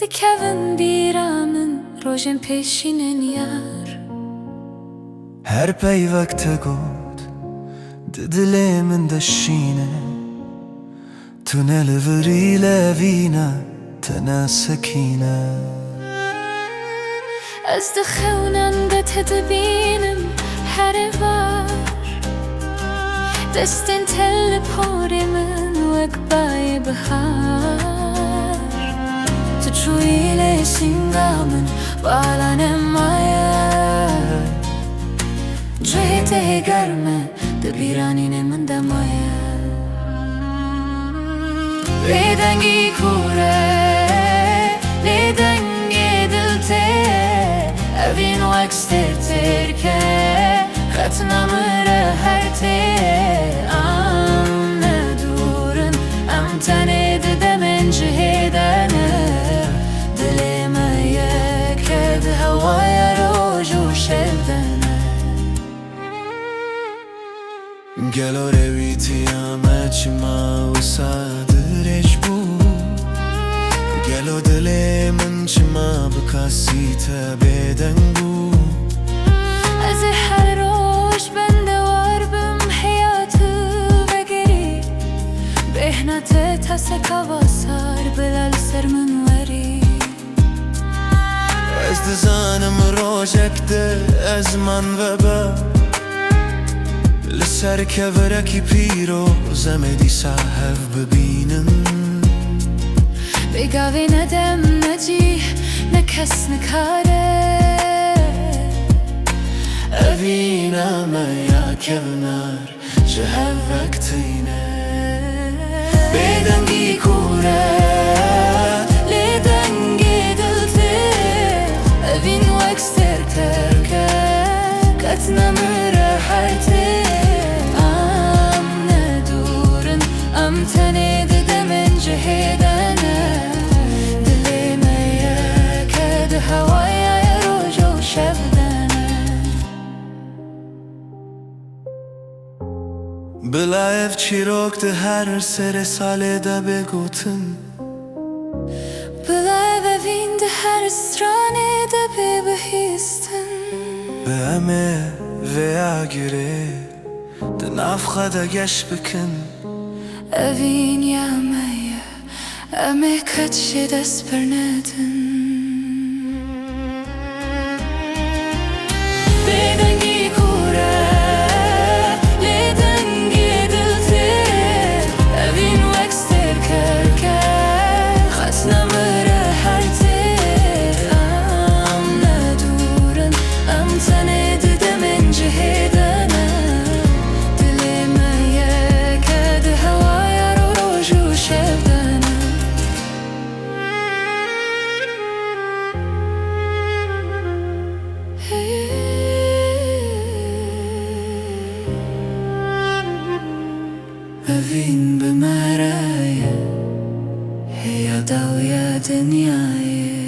دکەون بیرامن ڕۆژێن پێشینن یار هەر پەیوەکتە گوت دلێ من دەشینە تو نەلڤری لەڤینە تەنە سەکینە ئەس دەخەونم دەتە دەبینم هەرێوار دەستێن تەل لە پۆرێ من وەک بایە بەهار تو چووی لێ سینگا من باڵانە مایە گوێ تێگەرمە دەبیرانینێ من دەمایە لێدەنگی کوورە لێدەنگێ دڵتێ ئەڤین وەک ستێرتێرکە خەتنەمرە هەرتێ ئەم نەدورن ئەم تەنێ دەدەمێن جهێدەنە دلێمە یەکە هەوایە ڕۆژ و شەودەنە گەلۆ ڕێویتی ئەمە چما وسا درێژ بوو گەلۆ دلێ من چما بکاسیتە بێدەنگ بوو ئەزێ هەر ڕۆژ بەندەوار بم حیاتە بەگەری بێهنەتە تەسەکەوە سار بلە لەسەر من وەری ئەس دەزانم ڕۆژێک ئەزمان بەبە لەسەر کەڤەرەکی پیرۆزە مێ دیسا هەڤ ببینم بێگاوێ نەدەم نەجی نەکەس نەکارە ئەڤینەمە یاکەڤنار ji hev vektîne bêdengî kûre لێدەنگێ دڵتێ ئەڤین وەک ستێرتێرکە کەتنەمرە هەرتێ ئەم نەدورن ئەم تەنێ دەدەمێن جهێدەنە دلێمە یەکە هەوایە ڕۆژە و شەودەنە Bilaev çîrok di her serê salê de bêgotin Bilaev evîn di her stranê de pê bihîstin Bi em ê vêya girê di nav xwe de geş bikin Evîn ya me ye em ê qet jê dest pir nedin Bêdengî kûre lêdengê diltê Evîn wek stêrkerke xetnemire her tê Em nedûrin em tenê didemin cihêdene Dilê me yeke di hewaya roj û şevdene Evîn bi me re ye Hêya dawiya dinyayê